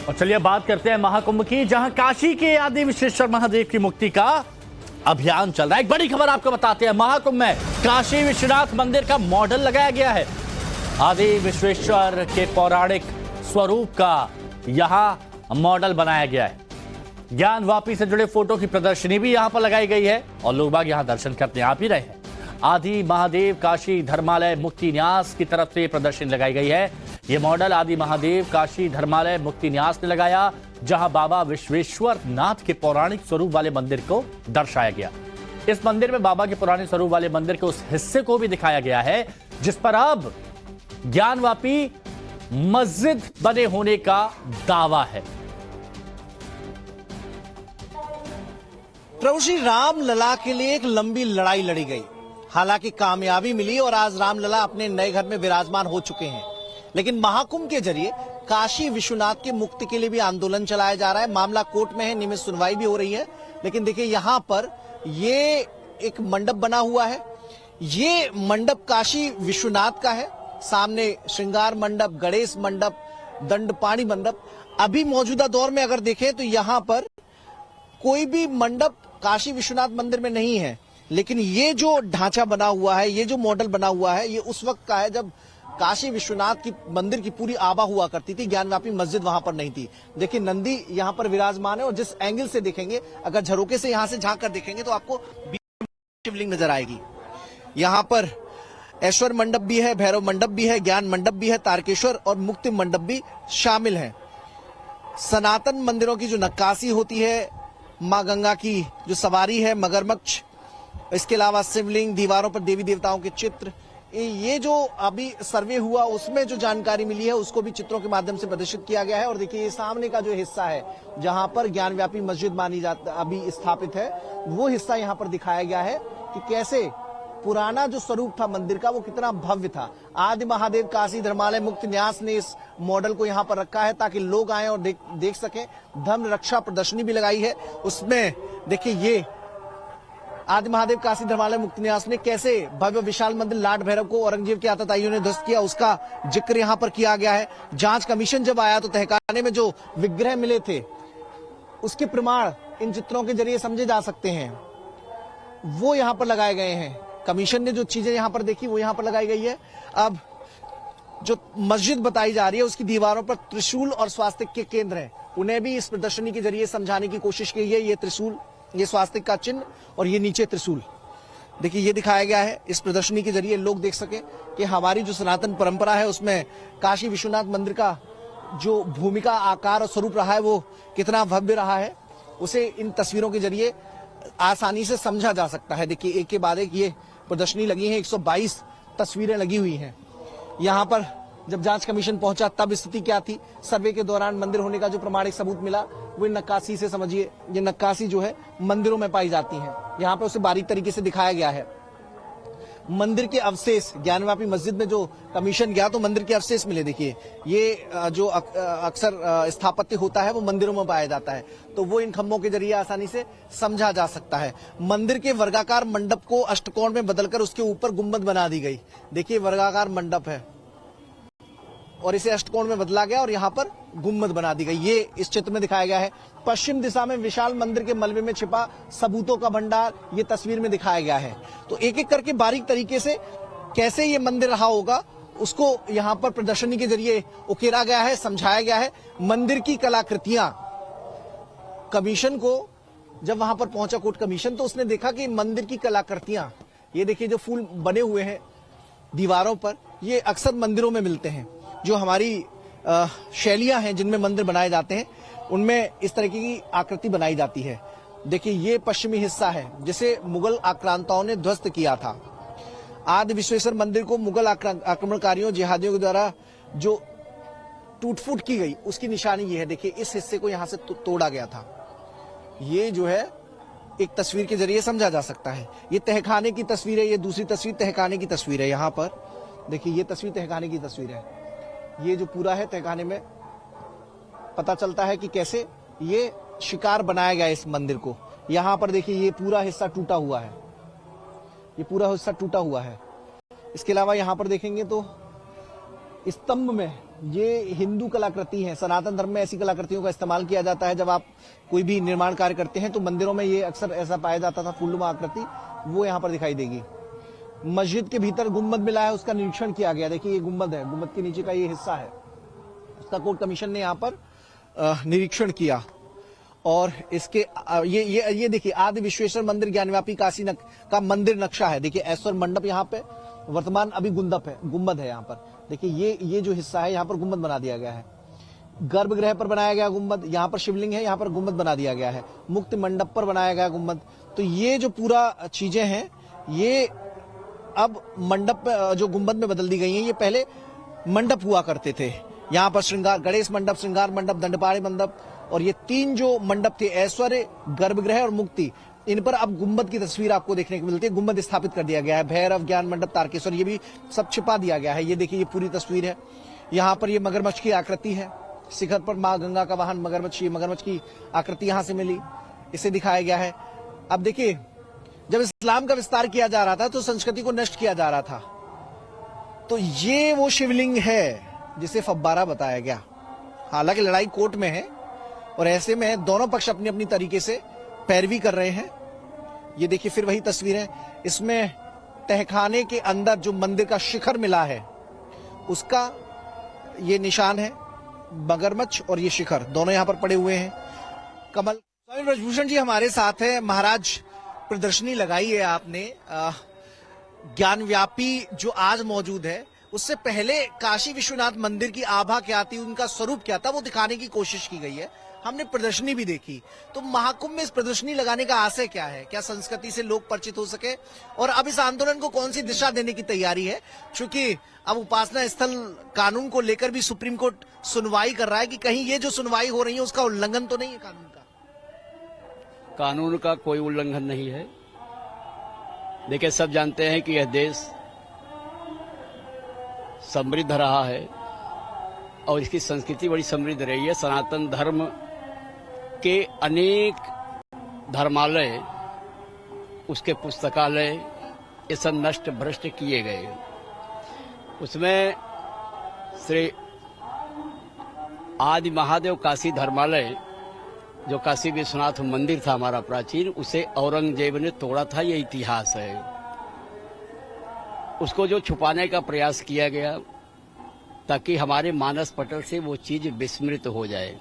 और चलिए बात करते हैं महाकुंभ की, जहां काशी के आदि विश्वेश्वर महादेव की मुक्ति का अभियान चल रहा है। एक बड़ी खबर आपको बताते हैं, महाकुंभ में काशी विश्वनाथ मंदिर का मॉडल लगाया गया है। आदि विश्वेश्वर के पौराणिक स्वरूप का यहां मॉडल बनाया गया है। ज्ञान वापी से जुड़े फोटो की प्रदर्शनी भी यहां पर लगाई गई है और लोग बाग यहां दर्शन करते आ भी रहे हैं। आदि महादेव काशी धर्मालय मुक्ति न्यास की तरफ से प्रदर्शनी लगाई गई है। यह मॉडल आदि महादेव काशी धर्मालय मुक्ति न्यास ने लगाया, जहां बाबा विश्वेश्वर नाथ के पौराणिक स्वरूप वाले मंदिर को दर्शाया गया। इस मंदिर में बाबा के पौराणिक स्वरूप वाले मंदिर के उस हिस्से को भी दिखाया गया है जिस पर अब ज्ञानवापी मस्जिद बने होने का दावा है। प्रभु श्री राम लला के लिए एक लंबी लड़ाई लड़ी गई, हालांकि कामयाबी मिली और आज रामलला अपने नए घर में विराजमान हो चुके हैं। लेकिन महाकुंभ के जरिए काशी विश्वनाथ की मुक्ति के लिए भी आंदोलन चलाया जा रहा है। मामला कोर्ट में है, नियमित सुनवाई भी हो रही है। लेकिन देखिए यहाँ पर ये एक मंडप बना हुआ है। ये मंडप काशी विश्वनाथ का है। सामने श्रृंगार मंडप, गणेश मंडप, दंडपाणी मंडप। अभी मौजूदा दौर में अगर देखें तो यहाँ पर कोई भी मंडप काशी विश्वनाथ मंदिर में नहीं है। लेकिन ये जो ढांचा बना हुआ है, ये जो मॉडल बना हुआ है, ये उस वक्त का है जब काशी विश्वनाथ की मंदिर की पूरी आभा हुआ करती थी। ज्ञानवापी मस्जिद वहां पर नहीं थी। देखिए नंदी यहाँ पर विराजमान है और जिस एंगल से देखेंगे, अगर झरोके से यहाँ से झांक कर देखेंगे तो आपको शिवलिंग नजर आएगी। यहाँ पर ऐश्वर मंडप भी है, भैरव मंडप भी है, ज्ञान मंडप भी है, तारकेश्वर और मुक्ति मंडप भी शामिल है। सनातन मंदिरों की जो नक्काशी होती है, माँ गंगा की जो सवारी है, मगरमच्छ, इसके अलावा शिवलिंग, दीवारों पर देवी देवताओं के चित्र, ये जो अभी सर्वे हुआ उसमें जो जानकारी मिली है उसको भी चित्रों के माध्यम से प्रदर्शित किया गया है। और देखिए ये सामने का जो हिस्सा है जहां पर ज्ञानव्यापी मस्जिद मानी जाती अभी स्थापित है, वो हिस्सा यहाँ पर दिखाया गया है कि कैसे पुराना जो स्वरूप था मंदिर का वो कितना भव्य था। आदि महादेव काशी धर्मालय मुक्ति न्यास ने इस मॉडल को यहाँ पर रखा है ताकि लोग आए और देख सकें। धर्म रक्षा प्रदर्शनी भी लगाई है। उसमें देखिए ये आदि महादेव काशी धर्मालय मुक्ति न्यास ने कैसे भव्य विशाल मंदिर लाड भैरव को औरंगजेब के आतताइयों ने ध्वस्त किया, उसका जिक्र यहाँ पर किया गया है। जांच कमीशन जब आया तो तहखाने में जो विग्रह मिले थे उसके प्रमाण इन चित्रों के जरिए समझे जा सकते हैं, वो यहाँ पर लगाए गए हैं। कमीशन ने जो चीजें यहाँ पर देखी वो यहाँ पर लगाई गई है। अब जो मस्जिद बताई जा रही है उसकी दीवारों पर त्रिशूल और स्वास्तिक के केंद्र हैं, उन्हें भी इस प्रदर्शनी के जरिए समझाने की कोशिश की है। ये त्रिशूल, ये स्वास्तिक का चिन्ह और ये नीचे त्रिशूल, देखिए ये दिखाया गया है इस प्रदर्शनी के जरिए लोग देख सके कि हमारी जो सनातन परंपरा है उसमें काशी विश्वनाथ मंदिर का जो भूमिका, आकार और स्वरूप रहा है वो कितना भव्य रहा है, उसे इन तस्वीरों के जरिए आसानी से समझा जा सकता है। देखिए एक के बाद एक ये प्रदर्शनी लगी है, 122 तस्वीरें लगी हुई हैं। यहाँ पर जब जांच कमीशन पहुंचा तब स्थिति क्या थी, सर्वे के दौरान मंदिर होने का जो प्रमाणिक सबूत मिला वो नक्काशी से समझिए, ये नक्काशी जो है मंदिरों में पाई जाती है, यहाँ पर उसे बारीक तरीके से दिखाया गया है। मंदिर के अवशेष, ज्ञानवापी मस्जिद में जो कमीशन गया तो मंदिर के अवशेष मिले। देखिए ये जो अक्सर स्थापत्य होता है वो मंदिरों में पाया जाता है, तो वो इन खंभों के जरिए आसानी से समझा जा सकता है। मंदिर के वर्गाकार मंडप को अष्टकोण में बदलकर उसके ऊपर गुंबद बना दी गई। देखिए वर्गाकार मंडप है और इसे अष्टकोण में बदला गया और यहाँ पर गुम्बद बना दी गई। ये इस चित्र में दिखाया गया है। पश्चिम दिशा में विशाल मंदिर के मलबे में छिपा सबूतों का भंडार ये तस्वीर में दिखाया गया है। तो एक एक करके बारीक तरीके से कैसे ये मंदिर रहा होगा उसको यहाँ पर प्रदर्शनी के जरिए उकेरा गया है, समझाया गया है। मंदिर की कलाकृतियां, कमीशन को जब वहां पर पहुंचा कोर्ट कमीशन तो उसने देखा कि मंदिर की कलाकृतियां, ये देखिए जो फूल बने हुए हैं दीवारों पर, ये अक्सर मंदिरों में मिलते हैं। जो हमारी शैलियां हैं जिनमें मंदिर बनाए जाते हैं उनमें इस तरह की आकृति बनाई जाती है। देखिए ये पश्चिमी हिस्सा है जिसे मुगल आक्रांताओं ने ध्वस्त किया था। आदि विश्वेश्वर मंदिर को मुगल आक्रमणकारियों, जिहादियों के द्वारा जो टूट-फूट की गई उसकी निशानी ये है। देखिए इस हिस्से को यहाँ से तोड़ा गया था। ये जो है एक तस्वीर के जरिए समझा जा सकता है। ये तहखाने की तस्वीर है, ये दूसरी तस्वीर तहखाने की तस्वीर है। यहाँ पर देखिए ये तस्वीर तहखाने की तस्वीर है। ये जो पूरा है तहखाने में पता चलता है कि कैसे ये शिकार बनाया गया इस मंदिर को। यहाँ पर देखिए ये पूरा हिस्सा टूटा हुआ है, ये पूरा हिस्सा टूटा हुआ है। इसके अलावा यहाँ पर देखेंगे तो स्तंभ में ये हिंदू कलाकृति है। सनातन धर्म में ऐसी कलाकृतियों का इस्तेमाल किया जाता है। जब आप कोई भी निर्माण कार्य करते हैं तो मंदिरों में ये अक्सर ऐसा पाया जाता था, फूलनुमा आकृति वो यहाँ पर दिखाई देगी। मस्जिद के भीतर गुम्बद मिला है, उसका निरीक्षण किया गया। देखिए ये गुम्बद है, गुम्बद के नीचे का ये हिस्सा है, उसका कोर्ट कमीशन ने यहाँ पर निरीक्षण किया। और इसके ये देखिए आदि विश्वेश्वर मंदिर ज्ञानव्यापी काशी का मंदिर नक्शा है। देखिए ऐश्वर मंडप यहाँ पे वर्तमान अभी गुम्बद है यहाँ पर। देखिए ये जो हिस्सा है यहाँ पर गुम्बद बना दिया गया है। गर्भगृह पर बनाया गया गुम्बद, यहाँ पर शिवलिंग है, यहाँ पर गुम्बद बना दिया गया है। मुक्ति मंडप पर बनाया गया गुम्बद। तो ये जो पूरा चीजें हैं ये अब मंडप जो गुम्बद में बदल दी गई हैं। ये पहले मंडप हुआ करते थे। यहाँ पर श्रृंगार गणेश मंडप, श्रृंगार मंडप, दंडपाणी मंडप और ये 3 जो मंडप थे ऐश्वर्य, गर्भगृह और मुक्ति, इन पर अब गुम्बद की तस्वीर आपको देखने को मिलती है। गुम्बद स्थापित कर दिया गया है। भैरव, ज्ञान मंडप, तारकेश्वर ये भी सब छिपा दिया गया है। ये देखिए ये पूरी तस्वीर है। यहाँ पर ये मगरमच्छ की आकृति है। शिखर पर माँ गंगा का वाहन मगरमच्छ, ये मगरमच्छ की आकृति यहाँ से मिली, इसे दिखाया गया है। अब देखिए जब इस्लाम का विस्तार किया जा रहा था तो संस्कृति को नष्ट किया जा रहा था। तो ये वो शिवलिंग है जिसे फव्वारा बताया गया। हालांकि लड़ाई कोर्ट में है और ऐसे में दोनों पक्ष अपनी अपनी तरीके से पैरवी कर रहे हैं। ये देखिए फिर वही तस्वीरें, इसमें तहखाने के अंदर जो मंदिर का शिखर मिला है उसका ये निशान है, मगरमच्छ और ये शिखर दोनों यहां पर पड़े हुए हैं। कमल स्वामी ब्रजभूषण जी हमारे साथ है। महाराज प्रदर्शनी लगाई है आपने, ज्ञानव्यापी जो आज मौजूद है, उससे पहले काशी विश्वनाथ मंदिर की आभा क्या थी, उनका स्वरूप क्या था, वो दिखाने की कोशिश की गई है। हमने प्रदर्शनी भी देखी। तो महाकुंभ में इस प्रदर्शनी लगाने का आशय क्या है? क्या संस्कृति से लोग परिचित हो सके और अब इस आंदोलन को कौन सी दिशा देने की तैयारी है? क्योंकि अब उपासना स्थल कानून को लेकर भी सुप्रीम कोर्ट सुनवाई कर रहा है कि कहीं ये जो सुनवाई हो रही है उसका उल्लंघन तो नहीं है कानून का? कानून का कोई उल्लंघन नहीं है। देखिए सब जानते हैं कि यह देश समृद्ध रहा है और इसकी संस्कृति बड़ी समृद्ध रही है। सनातन धर्म के अनेक धर्मालय, उसके पुस्तकालय, ये सब नष्ट भ्रष्ट किए गए। उसमें श्री आदि महादेव काशी धर्मालय, जो काशी विश्वनाथ मंदिर था हमारा प्राचीन, उसे औरंगजेब ने तोड़ा था, ये इतिहास है। उसको जो छुपाने का प्रयास किया गया ताकि हमारे मानस पटल से वो चीज विस्मृत हो जाए,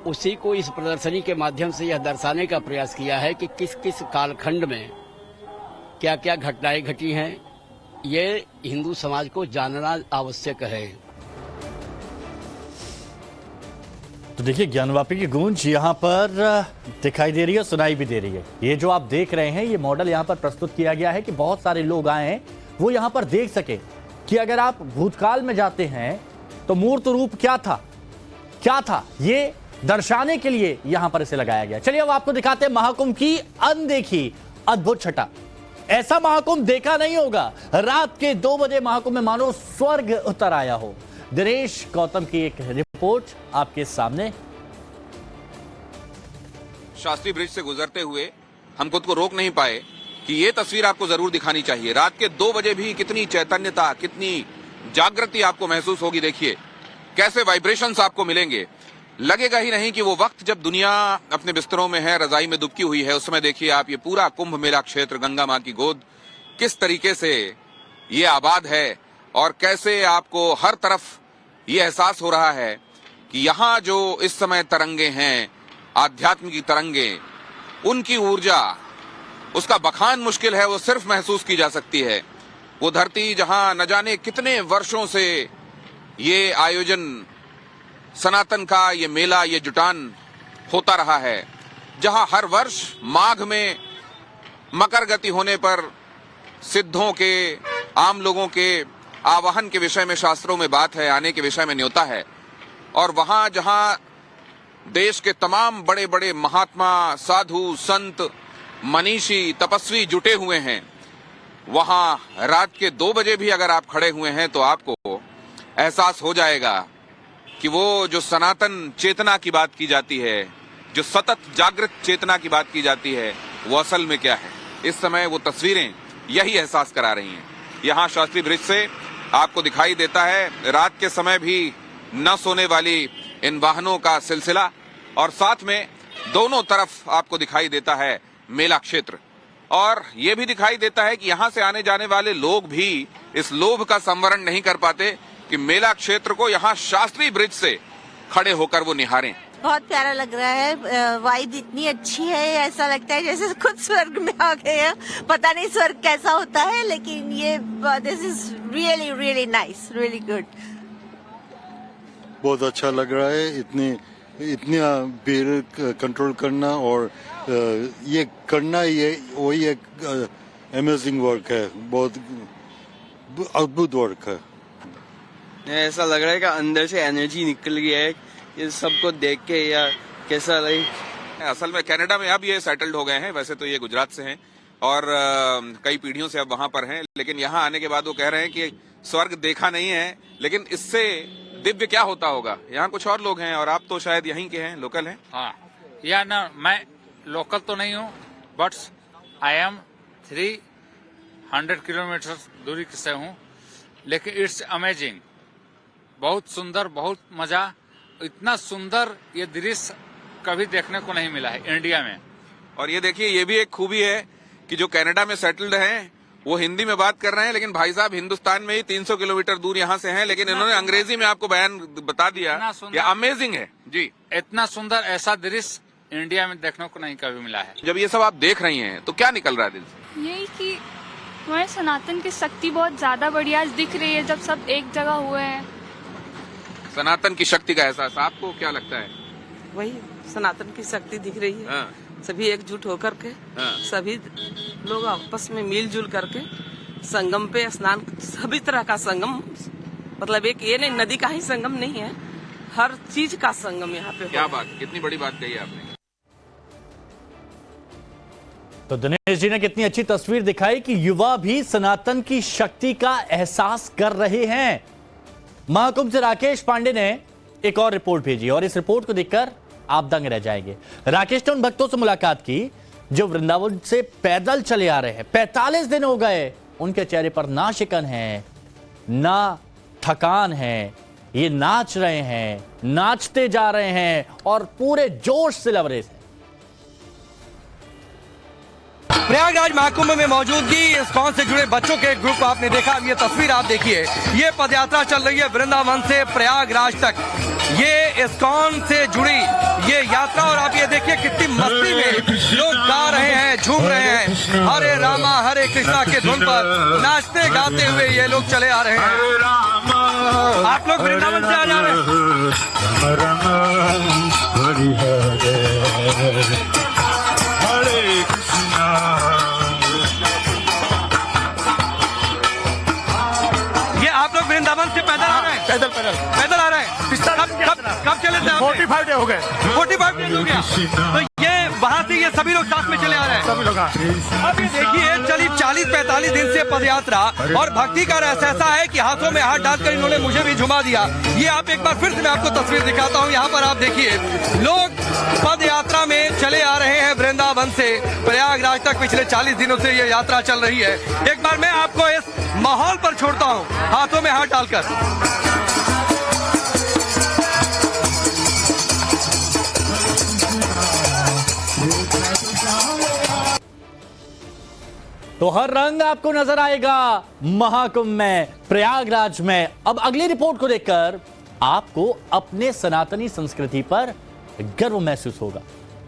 उसी को इस प्रदर्शनी के माध्यम से यह दर्शाने का प्रयास किया है कि किस किस कालखंड में क्या क्या घटनाएं घटी हैं। ये हिंदू समाज को जानना आवश्यक है। तो देखिए ज्ञानवापी की गूंज यहाँ पर दिखाई दे रही है, सुनाई भी दे रही है। ये जो आप देख रहे हैं ये मॉडल यहाँ पर प्रस्तुत किया गया है कि बहुत सारे लोग आए हैं वो यहाँ पर देख सके कि अगर आप भूतकाल में जाते हैं तो मूर्त रूप क्या था, ये दर्शाने के लिए यहां पर इसे लगाया गया। चलिए अब आपको दिखाते हैं महाकुंभ की अनदेखी अद्भुत छटा। ऐसा महाकुंभ देखा नहीं होगा। रात के 2 बजे महाकुंभ में मानो स्वर्ग उतर आया हो। दिनेश गौतम की एक रिपोर्ट आपके सामने। शास्त्री ब्रिज से गुजरते हुए हम खुद को रोक नहीं पाए कि ये तस्वीर आपको जरूर दिखानी चाहिए। रात के 2 बजे भी कितनी चैतन्यता, कितनी जागृति आपको महसूस होगी। देखिए कैसे वाइब्रेशंस आपको मिलेंगे। लगेगा ही नहीं कि वो वक्त जब दुनिया अपने बिस्तरों में है, रजाई में दुबकी हुई है। उस समय देखिए आप ये पूरा कुंभ मेला क्षेत्र, गंगा मां की गोद किस तरीके से ये आबाद है और कैसे आपको हर तरफ ये एहसास हो रहा है कि यहाँ जो इस समय तरंगे हैं, आध्यात्म की तरंगे, उनकी ऊर्जा, उसका बखान मुश्किल है, वो सिर्फ महसूस की जा सकती है। वो धरती जहां न जाने कितने वर्षों से ये आयोजन सनातन का, ये मेला, ये जुटान होता रहा है, जहां हर वर्ष माघ में मकर गति होने पर सिद्धों के, आम लोगों के आवाहन के विषय में शास्त्रों में बात है, आने के विषय में न्योता है। और वहां जहां देश के तमाम बड़े बड़े महात्मा, साधु, संत, मनीषी, तपस्वी जुटे हुए हैं, वहां रात के 2 बजे भी अगर आप खड़े हुए हैं तो आपको एहसास हो जाएगा कि वो जो सनातन चेतना की बात की जाती है, जो सतत जागृत चेतना की बात की जाती है, वो असल में क्या है। इस समय वो तस्वीरें यही एहसास करा रही हैं। यहाँ शास्त्री ब्रिज से आपको दिखाई देता है। रात के समय भी न सोने वाली इन वाहनों का सिलसिला, और साथ में दोनों तरफ आपको दिखाई देता है मेला क्षेत्र, और ये भी दिखाई देता है कि यहां से आने जाने वाले लोग भी इस लोभ का संवरण नहीं कर पाते कि मेला क्षेत्र को यहां शास्त्री ब्रिज से खड़े होकर वो निहारें। बहुत प्यारा लग रहा है, वाइब इतनी अच्छी है, ऐसा लगता है जैसे खुद स्वर्ग में आ गए हैं। पता नहीं स्वर्ग कैसा होता है, लेकिन ये this is really really nice, really good. बहुत अच्छा लग रहा है, इतनी भीड़ कंट्रोल करना और ये करना, ये वही एक अमेजिंग वर्क है, बहुत अद्भुत वर्क है। ऐसा लग रहा है कि अंदर से एनर्जी निकल गई है ये सबको देख के, या कैसा लगे। असल में कनाडा में अब ये सेटल्ड हो गए हैं, वैसे तो ये गुजरात से हैं और कई पीढ़ियों से अब वहां पर हैं, लेकिन यहाँ आने के बाद वो कह रहे हैं कि स्वर्ग देखा नहीं है, लेकिन इससे दिव्य क्या होता होगा। यहाँ कुछ और लोग हैं और आप तो शायद यहीं के हैं, लोकल हैं। हाँ, या ना, मैं लोकल तो नहीं हूँ, बट आई एम 300 किलोमीटर दूरी से हूँ, लेकिन इट्स अमेजिंग, बहुत सुंदर, बहुत मजा। इतना सुंदर ये दृश्य कभी देखने को नहीं मिला है इंडिया में। और ये देखिए, ये भी एक खूबी है कि जो कनाडा में सेटल्ड हैं वो हिंदी में बात कर रहे हैं, लेकिन भाई साहब हिंदुस्तान में ही 300 किलोमीटर दूर यहाँ से हैं, लेकिन इन्होंने अंग्रेजी में आपको बयान बता दिया। ये अमेजिंग है जी, इतना सुंदर ऐसा दृश्य इंडिया में देखने को नहीं कभी मिला है। जब ये सब आप देख रही हैं तो क्या निकल रहा है दिल से? यही कि हमारे सनातन की शक्ति बहुत ज्यादा बढ़िया आज दिख रही है, जब सब एक जगह हुए हैं। सनातन की शक्ति का एहसास आपको क्या लगता है? वही सनातन की शक्ति दिख रही है। हाँ। सभी एकजुट होकर के, हाँ। सभी लोग आपस में मिलजुल करके संगम पे स्नान, सभी तरह का संगम, मतलब एक ये नहीं नदी का ही संगम नहीं है, हर चीज का संगम यहाँ पे। क्या बात, कितनी बड़ी बात कही आपने। तो दिनेश जी ने कितनी अच्छी तस्वीर दिखाई कि युवा भी सनातन की शक्ति का एहसास कर रहे हैं। महाकुंभ से राकेश पांडे ने एक और रिपोर्ट भेजी और इस रिपोर्ट को देखकर आप दंग रह जाएंगे। राकेश ने उन भक्तों से मुलाकात की जो वृंदावन से पैदल चले आ रहे हैं। 45 दिन हो गए, उनके चेहरे पर ना शिकन है, ना थकान है, ये नाच रहे हैं, नाचते जा रहे हैं और पूरे जोश से लग रहे हैं। प्रयागराज महाकुंभ में मौजूदगी इस्कॉन से जुड़े बच्चों के ग्रुप को आपने देखा। अब ये तस्वीर आप देखिए, ये पदयात्रा चल रही है वृंदावन से प्रयागराज तक, ये इस्कॉन से जुड़ी ये यात्रा, और आप ये देखिए कितनी मस्ती में लोग गा रहे हैं, झूम रहे हैं, हरे रामा हरे कृष्णा के धुन पर नाचते गाते हुए ये लोग चले आ रहे हैं। आप लोग वृंदावन से आ जा रहे हैं। ये आप लोग वृंदावन से पैदल आ रहे हैं? पैदल आ रहे हैं। कब चले थे? 45 डे हो गए। 45 डे हो गया। तो ये वहाँ से ये सभी लोग साथ में चले आ रहे हैं, सभी लोग। अब ये देखिए, चली 40-45 दिन से पदयात्रा, और भक्ति का रस ऐसा है कि हाथों में हाथ डालकर इन्होंने मुझे भी झुमा दिया। ये आप एक बार फिर से मैं आपको तस्वीर दिखाता हूँ। यहाँ पर आप देखिए, लोग पद यात्रा में चले आ रहे हैं वृंदावन से प्रयागराज तक। पिछले 40 दिनों से ये यात्रा चल रही है। एक बार मैं आपको इस माहौल पर छोड़ता हूँ, हाथों में हाथ डालकर। तो हर रंग आपको नजर आएगा महाकुंभ में, प्रयागराज में। अब अगली रिपोर्ट को देखकर आपको अपने सनातनी संस्कृति पर गर्व महसूस होगा।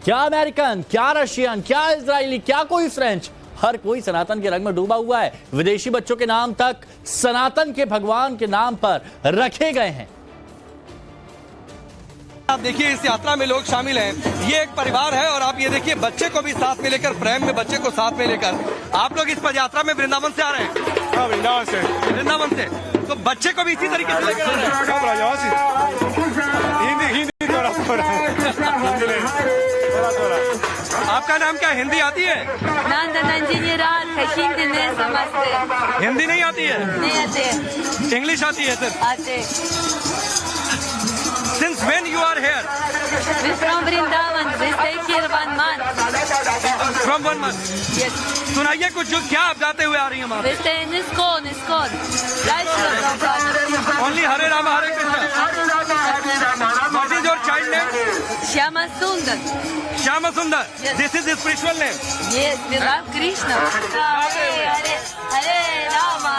क्या अमेरिकन, क्या रशियन, क्या इजरायली, क्या कोई फ्रेंच, हर कोई सनातन के रंग में डूबा हुआ है। विदेशी बच्चों के नाम तक सनातन के भगवान के नाम पर रखे गए हैं। आप देखिए, इस यात्रा में लोग शामिल हैं। ये एक परिवार है, और आप ये देखिए बच्चे को भी साथ में लेकर, प्रेम में बच्चे को साथ में लेकर आप लोग इस पद यात्रा में वृंदावन से आ रहे हैं। हाँ, वृंदावन से। तो बच्चे को भी इसी तरीके से लेकर आ रहे हैं। आपका नाम क्या? हिंदी आती है? हिंदी नहीं आती है? नहीं आते। इंग्लिश आती है सर? आते। Since when you are here? We're from Vrindavan. We stay here 1 month. From 1 month. सुनाइए कुछ, जो क्या आप जाते हुए आ रही हैं वहाँ पे? Only Hare Ram Hare Krishna. What is your child name? Shyama सुंदर। श्यामा सुंदर, this is spiritual name. Yes, we love Krishna. Hare Hare, Hare Rama,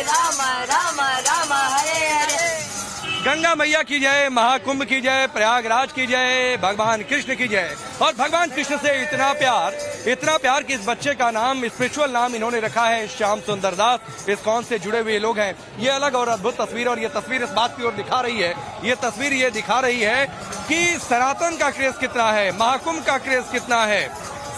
Rama Rama, Hare Hare. Ganga मैया की जय, महाकुंभ की जय, प्रयागराज की जय, भगवान कृष्ण की जय। और भगवान कृष्ण से इतना प्यार कि इस बच्चे का नाम, स्पिरिचुअल नाम इन्होंने रखा है श्याम सुंदर दास। इस कौन से जुड़े हुए लोग हैं। ये अलग और अद्भुत तस्वीर, और ये तस्वीर इस बात की ओर दिखा रही है, ये तस्वीर ये दिखा रही है कि सनातन का क्रेज कितना है, महाकुंभ का क्रेज कितना है,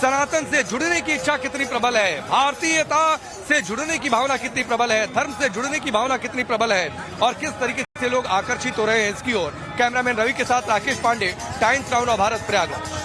सनातन से जुड़ने की इच्छा कितनी प्रबल है, भारतीयता से जुड़ने की भावना कितनी प्रबल है, धर्म से जुड़ने की भावना कितनी प्रबल है, और किस तरीके से लोग आकर्षित हो रहे हैं इसकी ओर। कैमरामैन रवि के साथ राकेश पांडे, टाइम्स नाउ भारत, प्रयागराज।